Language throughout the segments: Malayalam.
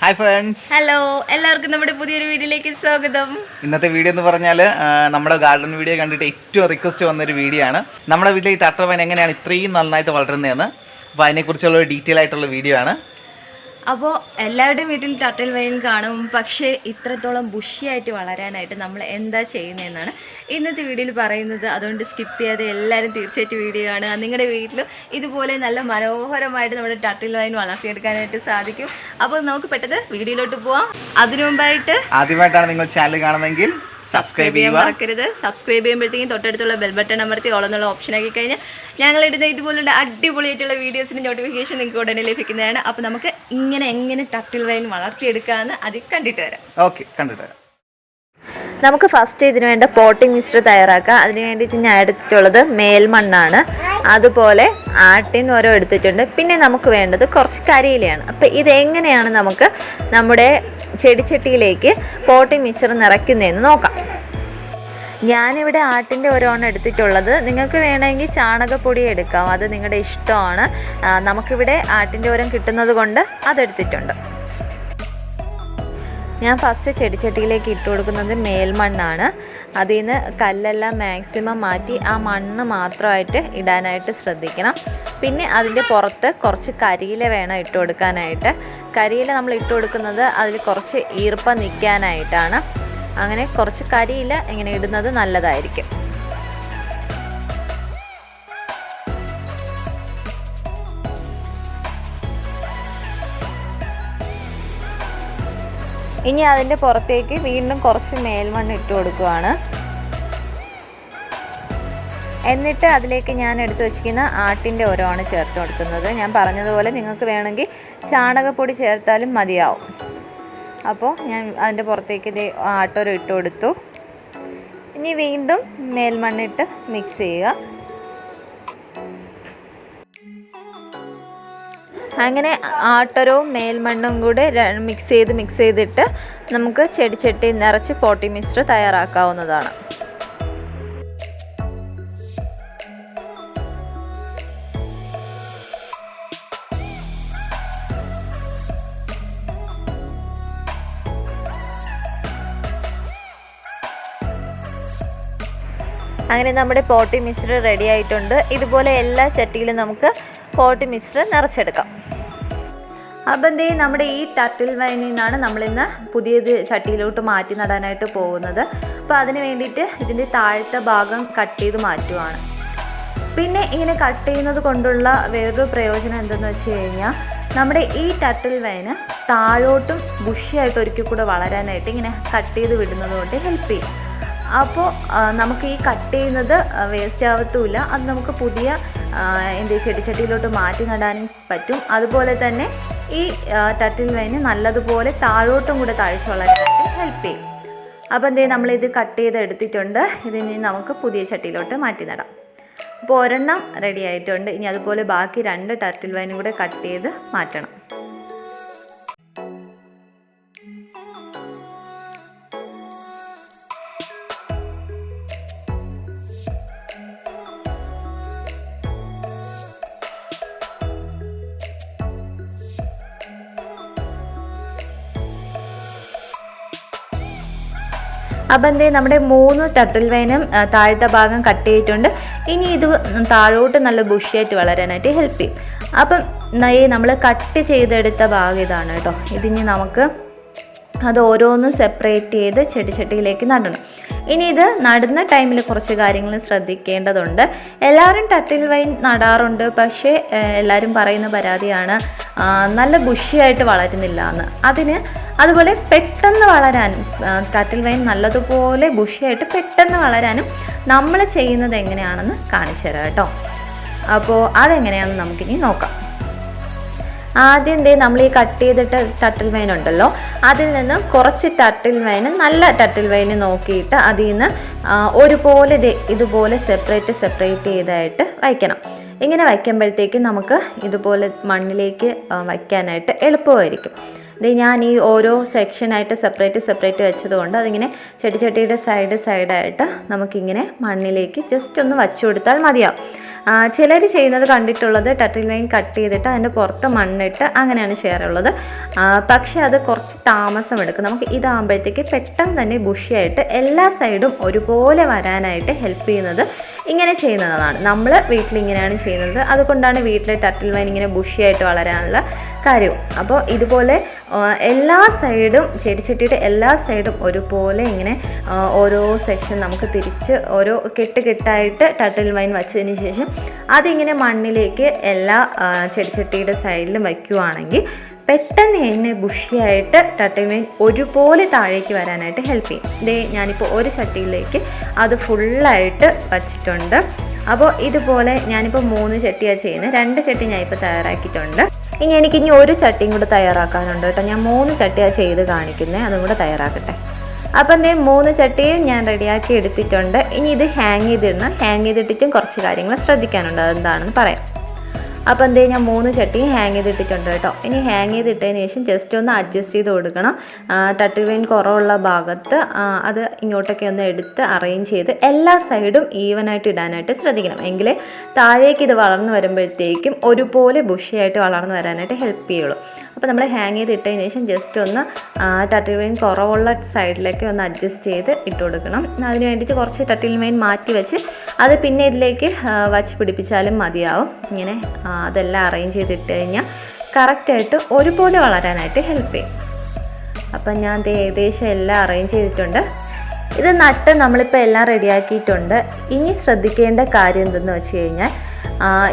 Hi friends. Hello, എല്ലാവർക്കും നമ്മുടെ പുതിയൊരു വീഡിയോയിലേക്ക് സ്വാഗതം. ഇന്നത്തെ വീഡിയോ എന്ന് പറഞ്ഞാൽ നമ്മുടെ ഗാർഡൻ വീഡിയോ കണ്ടിട്ട് ഏറ്റവും റിക്വസ്റ്റ് വന്നൊരു വീഡിയോ ആണ്. നമ്മുടെ വീട്ടിൽ ഈ ടർട്ടൽവൈൻ എങ്ങനെയാണ് ഇത്രയും നന്നായിട്ട് വളരുന്നതെന്ന്. അപ്പോൾ അതിനെക്കുറിച്ചുള്ള ഒരു ഡീറ്റെയിൽ ആയിട്ടുള്ള വീഡിയോ ആണ്. അപ്പോൾ എല്ലാവരുടെയും വീട്ടിൽ ടർട്ടിൽ വൈൻ കാണും, പക്ഷേ ഇത്രത്തോളം ബുഷിയായിട്ട് വളരാനായിട്ട് നമ്മൾ എന്താ ചെയ്യുന്നതെന്നാണ് ഇന്നത്തെ വീഡിയോയിൽ പറയുന്നത്. അതുകൊണ്ട് സ്കിപ്പ് ചെയ്യാതെ എല്ലാവരും തീർച്ചയായിട്ടും വീഡിയോ കാണുക. നിങ്ങളുടെ വീട്ടിൽ ഇതുപോലെ നല്ല മനോഹരമായിട്ട് നമ്മുടെ ടർട്ടിൽ വൈൻ വളർത്തിയെടുക്കാനായിട്ട് സാധിക്കും. അപ്പോൾ നമുക്ക് പെട്ടെന്ന് വീഡിയോയിലോട്ട് പോവാം. അതിനു മുമ്പായിട്ട് ആദ്യമായിട്ടാണ് നിങ്ങൾ ചാനൽ കാണുന്നതെങ്കിൽ സബ്സ്ക്രൈബ് ചെയ്യാൻ മറക്കരുത്. സബ്സ്ക്രൈബ് ചെയ്യുമ്പോഴത്തേക്കും തൊട്ടടുത്തുള്ള ബെൽ ബട്ടൺ അമർത്തി ഓൾ എന്നുള്ള ഓപ്ഷൻ ആക്കി കഴിഞ്ഞാൽ ഞങ്ങളിടുന്ന ഇതുപോലുള്ള അടിപൊളിയായിട്ടുള്ള വീഡിയോസിൻ്റെ നോട്ടിഫിക്കേഷൻ നിങ്ങൾക്ക് ഉടനെ ലഭിക്കുന്നതാണ്. അപ്പോൾ നമുക്ക് എങ്ങനെ ടർട്ടിൽ വൈൻ വളർത്തിയെടുക്കാമെന്ന് അത് കണ്ടിട്ട് വരാം. ഓക്കെ, കണ്ടിട്ട് വരാം. നമുക്ക് ഫസ്റ്റ് ഇതിന് വേണ്ട പോട്ടിംഗ് മിക്സ്ചർ തയ്യാറാക്കാം. അതിന് വേണ്ടിയിട്ട് ഞാൻ എടുത്തിട്ടുള്ളത് മേൽമണ്ണാണ്, അതുപോലെ ആട്ടിൻ ഓരോ എടുത്തിട്ടുണ്ട്. പിന്നെ നമുക്ക് വേണ്ടത് കുറച്ച് കരിയിലയാണ്. അപ്പോൾ ഇതെങ്ങനെയാണ് നമുക്ക് നമ്മുടെ ചെടിച്ചട്ടിയിലേക്ക് പോട്ടിംഗ് മിക്സ്ചർ നിറയ്ക്കുന്നതെന്ന് നോക്കാം. ഞാനിവിടെ ആട്ടിൻ്റെ ഓരോണ് എടുത്തിട്ടുള്ളത്. നിങ്ങൾക്ക് വേണമെങ്കിൽ ചാണകപ്പൊടി എടുക്കാം, അത് നിങ്ങളുടെ ഇഷ്ടമാണ്. നമുക്കിവിടെ ആട്ടിൻ്റെ ഓരം കിട്ടുന്നത് കൊണ്ട് അതെടുത്തിട്ടുണ്ട്. ഞാൻ ഫസ്റ്റ് ചെടിച്ചട്ടിയിലേക്ക് ഇട്ട് കൊടുക്കുന്നത് മേൽമണ്ണാണ്. അതിൽ നിന്ന് കല്ലെല്ലാം മാക്സിമം മാറ്റി ആ മണ്ണ് മാത്രമായിട്ട് ഇടാനായിട്ട് ശ്രദ്ധിക്കണം. പിന്നെ അതിൻ്റെ പുറത്ത് കുറച്ച് കരിയില വേണം ഇട്ട് കൊടുക്കാനായിട്ട്. കരിയില നമ്മൾ ഇട്ട് കൊടുക്കുന്നത് അതിൽ കുറച്ച് ഈർപ്പം നിൽക്കാനായിട്ടാണ്. അങ്ങനെ കുറച്ച് കരിയില ഇങ്ങനെ ഇടുന്നത് നല്ലതായിരിക്കും. ഇനി അതിൻ്റെ പുറത്തേക്ക് വീണ്ടും കുറച്ച് മേൽമണ്ണ് ഇട്ട് കൊടുക്കുകയാണ്. എന്നിട്ട് അതിലേക്ക് ഞാൻ എടുത്തു വച്ചിരിക്കുന്ന ആട്ടിൻ്റെ ഓരമാണ് ചേർത്ത് കൊടുക്കുന്നത്. ഞാൻ പറഞ്ഞതുപോലെ നിങ്ങൾക്ക് വേണമെങ്കിൽ ചാണകപ്പൊടി ചേർത്താലും മതിയാവും. അപ്പോൾ ഞാൻ അതിൻ്റെ പുറത്തേക്ക് ഇത് ആട്ടോരം ഇട്ട് കൊടുത്തു. ഇനി വീണ്ടും മേൽമണ്ണിട്ട് മിക്സ് ചെയ്യുക. അങ്ങനെ ആട്ടരവും മേൽമണ്ണും കൂടെ മിക്സ് ചെയ്തിട്ട് നമുക്ക് ചെടിച്ചട്ടി നിറച്ച് പോട്ടിംഗ് മിക്സ്ചർ തയ്യാറാക്കാവുന്നതാണ്. അങ്ങനെ നമ്മുടെ പോട്ടിംഗ് മിക്സ്ചർ റെഡി ആയിട്ടുണ്ട്. ഇതുപോലെ എല്ലാ ചട്ടിയിലും നമുക്ക് പോട്ടിംഗ് മിക്സ്ചർ നിറച്ചെടുക്കാം. അപ്പം നമ്മുടെ ഈ ടർട്ടിൽ വൈനിൽ നിന്നാണ് നമ്മളിന്ന് പുതിയത് ചട്ടിയിലോട്ട് മാറ്റി നടാനായിട്ട് പോകുന്നത്. അപ്പോൾ അതിന് വേണ്ടിയിട്ട് ഇതിൻ്റെ താഴത്തെ ഭാഗം കട്ട് ചെയ്ത് മാറ്റുവാണ്. പിന്നെ ഇങ്ങനെ കട്ട് ചെയ്യുന്നത് കൊണ്ടുള്ള വേറൊരു പ്രയോജനം എന്തെന്ന് വെച്ച് കഴിഞ്ഞാൽ നമ്മുടെ ഈ ടർട്ടിൽ വൈന് താഴോട്ടും ബുഷിയായിട്ട് ഒരിക്കൽ കൂടെ വളരാനായിട്ട് ഇങ്ങനെ കട്ട് ചെയ്ത് വിടുന്നത് കൊണ്ട് ഹെൽപ്പ് ചെയ്യും. അപ്പോൾ നമുക്ക് ഈ കട്ട് ചെയ്യുന്നത് വേസ്റ്റ് ആവത്തുമില്ല. അത് നമുക്ക് പുതിയ ചെടിച്ചട്ടിയിലോട്ട് മാറ്റി നടാനും പറ്റും. അതുപോലെ തന്നെ ഈ ടർട്ടിൽ വൈന് നല്ലതുപോലെ താഴോട്ടും കൂടെ താഴ്ച വളരാനായിട്ട് ഹെൽപ്പ് ചെയ്യും. അപ്പോൾ നമ്മളിത് കട്ട് ചെയ്ത് എടുത്തിട്ടുണ്ട്. ഇതിനി നമുക്ക് പുതിയ ചട്ടിയിലോട്ട് മാറ്റി നടാം. അപ്പോൾ ഒരെണ്ണം റെഡി ആയിട്ടുണ്ട്. ഇനി അതുപോലെ ബാക്കി 2 ടർട്ടിൽ വൈനും കൂടെ കട്ട് ചെയ്ത് മാറ്റണം. അപ്പം നമ്മുടെ 3 ടർട്ടിൽ വൈനും താഴത്തെ ഭാഗം കട്ട് ചെയ്തിട്ടുണ്ട്. ഇനി ഇത് താഴോട്ട് നല്ല ബുഷിയായിട്ട് വളരാനായിട്ട് ഹെൽപ്പ് ചെയ്യും. അപ്പം നമ്മൾ കട്ട് ചെയ്തെടുത്ത ഭാഗം ഇതാണ് കേട്ടോ. ഇതിനി നമുക്ക് അത് ഓരോന്നും സെപ്പറേറ്റ് ചെയ്ത് ചെടിച്ചട്ടിയിലേക്ക് നടണം. ഇനി ഇത് നടുന്ന ടൈമിൽ കുറച്ച് കാര്യങ്ങൾ ശ്രദ്ധിക്കേണ്ടതുണ്ട്. എല്ലാവരും ടർട്ടിൽ വൈൻ നടാറുണ്ട്, പക്ഷേ എല്ലാവരും പറയുന്ന പരാതിയാണ് നല്ല ബുഷിയായിട്ട് വളരുന്നില്ല എന്ന്. അതുപോലെ പെട്ടെന്ന് വളരാനും ടർട്ടിൽ വൈൻ നല്ലതുപോലെ ബുഷിയായിട്ട് പെട്ടെന്ന് വളരാനും നമ്മൾ ചെയ്യുന്നത് എങ്ങനെയാണെന്ന് കാണിച്ചു തരാം കേട്ടോ. അപ്പോൾ അതെങ്ങനെയാണെന്ന് നമുക്കിനി നോക്കാം. ആദ്യം നമ്മൾ ഈ കട്ട് ചെയ്തിട്ട് ടർട്ടിൽ വൈൻ ഉണ്ടല്ലോ, അതിൽ നിന്ന് കുറച്ച് ടർട്ടിൽ വൈന് നല്ല ടർട്ടിൽ വൈന് നോക്കിയിട്ട് അതിൽ നിന്ന് ഒരുപോലെ ഇതുപോലെ സെപ്പറേറ്റ് ചെയ്തായിട്ട് വയ്ക്കണം. ഇങ്ങനെ വയ്ക്കുമ്പോഴത്തേക്കും നമുക്ക് ഇതുപോലെ മണ്ണിലേക്ക് വയ്ക്കാനായിട്ട് എളുപ്പമായിരിക്കും. ഞാൻ ഈ ഓരോ സെക്ഷനായിട്ട് സെപ്പറേറ്റ് വെച്ചതുകൊണ്ട് അതിങ്ങനെ ചെടിച്ചട്ടിയുടെ സൈഡായിട്ട് നമുക്കിങ്ങനെ മണ്ണിലേക്ക് ജസ്റ്റ് ഒന്ന് വച്ചു കൊടുത്താൽ മതിയാവും. ചിലർ ചെയ്യുന്നത് കണ്ടിട്ടുള്ളത് ടർട്ടിൽ വൈൻ കട്ട് ചെയ്തിട്ട് അതിൻ്റെ പുറത്ത് മണ്ണിട്ട് അങ്ങനെയാണ് ചെയ്യാറുള്ളത്. പക്ഷേ അത് കുറച്ച് താമസമെടുക്കും. നമുക്ക് ഇതാകുമ്പോഴത്തേക്ക് പെട്ടെന്ന് തന്നെ ബുഷിയായിട്ട് എല്ലാ സൈഡും ഒരുപോലെ വരാനായിട്ട് ഹെൽപ്പ് ചെയ്യുന്നത് ഇങ്ങനെ ചെയ്യുന്നതാണ്. നമ്മൾ വീട്ടിലിങ്ങനെയാണ് ചെയ്യുന്നത്. അതുകൊണ്ടാണ് വീട്ടിൽ ടർട്ടിൽ വൈൻ ഇങ്ങനെ ബുഷിയായിട്ട് വളരാനുള്ള കാര്യവും. അപ്പോൾ ഇതുപോലെ എല്ലാ സൈഡും ചെടിച്ചട്ടിയുടെ എല്ലാ സൈഡും ഒരുപോലെ ഇങ്ങനെ ഓരോ സെക്ഷൻ നമുക്ക് തിരിച്ച് ഓരോ കെട്ടായിട്ട് ടർട്ടിൽ വൈൻ വച്ചതിന് ശേഷം അതിങ്ങനെ മണ്ണിലേക്ക് എല്ലാ ചെടിച്ചട്ടിയുടെ സൈഡിലും വയ്ക്കുവാണെങ്കിൽ പെട്ടെന്ന് തന്നെ ബുഷിയായിട്ട് ടർട്ടിൽ വൈൻ ഒരുപോലെ താഴേക്ക് വരാനായിട്ട് ഹെൽപ്പ് ചെയ്യും. ഇതേ ഞാനിപ്പോൾ ഒരു ചട്ടിയിലേക്ക് അത് ഫുള്ളായിട്ട് വച്ചിട്ടുണ്ട്. അപ്പോൾ ഇതുപോലെ ഞാനിപ്പോൾ 3 ചട്ടിയാണ് ചെയ്യുന്നത്. 2 ചട്ടി ഞാനിപ്പോൾ തയ്യാറാക്കിയിട്ടുണ്ട്. എനിക്കിനി ഒരു ചട്ടിയും കൂടെ തയ്യാറാക്കാനുണ്ട് കേട്ടോ. ഞാൻ 3 ചട്ടിയാണ് ചെയ്ത് കാണിക്കുന്നത്. അതും കൂടെ തയ്യാറാക്കട്ടെ. അപ്പം 3 ചട്ടിയും ഞാൻ റെഡിയാക്കി എടുത്തിട്ടുണ്ട്. ഇനി ഇത് ഹാങ് ചെയ്തിട്ടിട്ടും കുറച്ച് കാര്യങ്ങൾ ശ്രദ്ധിക്കാനുണ്ട്. അതെന്താണെന്ന് പറയാം. അപ്പം ഞാൻ 3 ചട്ടിയും ഹാങ് ചെയ്തിട്ടിട്ടുണ്ട് കേട്ടോ. ഇനി ഹാങ് ചെയ്തിട്ടതിന് ശേഷം ജസ്റ്റ് ഒന്ന് അഡ്ജസ്റ്റ് ചെയ്ത് കൊടുക്കണം. ടർട്ടിൽ വൈൻ കുറവുള്ള ഭാഗത്ത് അത് ഇങ്ങോട്ടൊക്കെ ഒന്ന് എടുത്ത് അറേഞ്ച് ചെയ്ത് എല്ലാ സൈഡും ഈവനായിട്ട് ഇടാനായിട്ട് ശ്രദ്ധിക്കണം. എങ്കിലേ താഴേക്ക് ഇത് വളർന്നു വരുമ്പോഴത്തേക്കും ഒരുപോലെ ബുഷിയായിട്ട് വളർന്നു വരാനായിട്ട് ഹെൽപ്പ് ചെയ്യുള്ളൂ. അപ്പോൾ നമ്മൾ ഹാങ് ചെയ്തിട്ടതിന് ശേഷം ജസ്റ്റ് ഒന്ന് ടർട്ടിൽ വൈൻ കുറവുള്ള സൈഡിലേക്ക് ഒന്ന് അഡ്ജസ്റ്റ് ചെയ്ത് ഇട്ട് കൊടുക്കണം. അതിന് വേണ്ടിയിട്ട് കുറച്ച് ടർട്ടിൽ വൈൻ മാറ്റി വെച്ച് അത് പിന്നെ ഇതിലേക്ക് വച്ച് പിടിപ്പിച്ചാലും മതിയാവും. ഇങ്ങനെ അതെല്ലാം അറേഞ്ച് ചെയ്തിട്ട് കഴിഞ്ഞാൽ കറക്റ്റായിട്ട് ഒരുപോലെ വളരാനായിട്ട് ഹെൽപ്പ് ചെയ്യും. അപ്പം ഞാൻ ഏകദേശം എല്ലാം അറേഞ്ച് ചെയ്തിട്ടുണ്ട്. ഇത് നട്ട് നമ്മളിപ്പോൾ എല്ലാം റെഡിയാക്കിയിട്ടുണ്ട്. ഇനി ശ്രദ്ധിക്കേണ്ട കാര്യം എന്തെന്ന് വെച്ച് കഴിഞ്ഞാൽ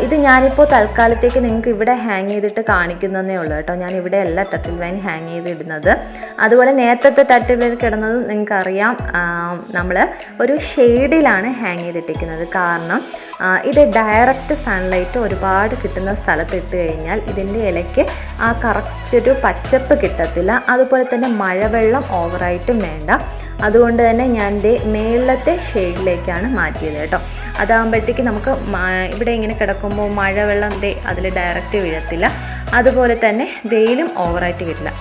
ഇത് ഞാനിപ്പോൾ തൽക്കാലത്തേക്ക് നിങ്ങൾക്ക് ഇവിടെ ഹാങ് ചെയ്തിട്ട് കാണിക്കുന്നതേ ഉള്ളൂ കേട്ടോ. ഞാൻ ഇവിടെ അല്ല ടർട്ടിൽ വൈൻ ഹാങ് ചെയ്തിടുന്നത്. അതുപോലെ നേരത്തെ ടർട്ടിൽ വൈൻ കിടന്നത് നിങ്ങൾക്കറിയാം, നമ്മൾ ഒരു ഷെയ്ഡിലാണ് ഹാങ് ചെയ്തിട്ടിരിക്കുന്നത്. കാരണം ഇത് ഡയറക്റ്റ് സൺലൈറ്റ് ഒരുപാട് കിട്ടുന്ന സ്ഥലത്ത് ഇട്ട് കഴിഞ്ഞാൽ ഇതിൻ്റെ ഇലയ്ക്ക് ആ കറക്റ്റൊരു പച്ചപ്പ് കിട്ടത്തില്ല. അതുപോലെ തന്നെ മഴവെള്ളം ഓവറായിട്ടും വേണ്ട. അതുകൊണ്ട് തന്നെ ഞാൻ മേളത്തെ ഷെയ്ഡിലേക്കാണ് മാറ്റിയത് കേട്ടോ. അതാകുമ്പോഴത്തേക്ക് നമുക്ക് ഇവിടെ ഇങ്ങനെ കിടക്കുമ്പോൾ മഴവെള്ളം അതിൽ ഡയറക്റ്റ് വീഴത്തില്ല. അതുപോലെ തന്നെ വെയിലും ഓവറായിട്ട് കിട്ടില്ല.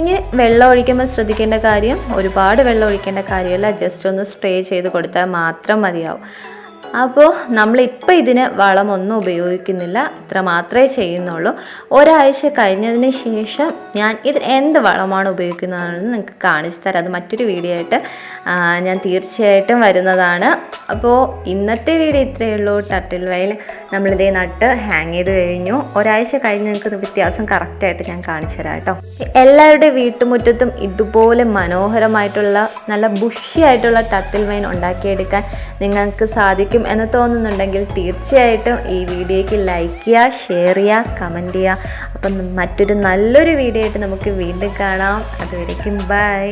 ഇനി വെള്ളം ഒഴിക്കുമ്പോൾ ശ്രദ്ധിക്കേണ്ട കാര്യം, ഒരുപാട് വെള്ളം ഒഴിക്കേണ്ട കാര്യമല്ല. ജസ്റ്റ് ഒന്ന് സ്പ്രേ ചെയ്ത് കൊടുത്താൽ മാത്രം മതിയാവും. അപ്പോൾ നമ്മളിപ്പോൾ ഇതിന് വളമൊന്നും ഉപയോഗിക്കുന്നില്ല, ഇത്ര മാത്രമേ ചെയ്യുന്നുള്ളൂ. ഒരാഴ്ച കഴിഞ്ഞതിന് ശേഷം ഞാൻ ഇത് എന്ത് വളമാണ് ഉപയോഗിക്കുന്നതെന്ന് നിങ്ങൾക്ക് കാണിച്ചു തരാം. അത് മറ്റൊരു വീഡിയോ ആയിട്ട് ഞാൻ തീർച്ചയായിട്ടും വരുന്നതാണ്. അപ്പോൾ ഇന്നത്തെ വീഡിയോ ഇത്രയേ ഉള്ളൂ. ടർട്ടിൽ വൈൻ നമ്മളിതേ നട്ട് ഹാങ് ചെയ്ത് കഴിഞ്ഞു. ഒരാഴ്ച കഴിഞ്ഞ് നിങ്ങൾക്ക് വ്യത്യാസം കറക്റ്റായിട്ട് ഞാൻ കാണിച്ചു തരാം കേട്ടോ. എല്ലാവരുടെ വീട്ടുമുറ്റത്തും ഇതുപോലെ മനോഹരമായിട്ടുള്ള നല്ല ബുഷിയായിട്ടുള്ള ടർട്ടിൽ വൈൻ ഉണ്ടാക്കിയെടുക്കാൻ നിങ്ങൾക്ക് സാധിക്കും എന്ന് തോന്നുന്നുണ്ടെങ്കിൽ തീർച്ചയായിട്ടും ഈ വീഡിയോയ്ക്ക് ലൈക്ക് ചെയ്യുക, ഷെയർ ചെയ്യുക, കമൻറ്റ് ചെയ്യുക. അപ്പം മറ്റൊരു നല്ലൊരു വീഡിയോ ആയിട്ട് നമുക്ക് വീണ്ടും കാണാം. അതുവരേക്കും ബൈ.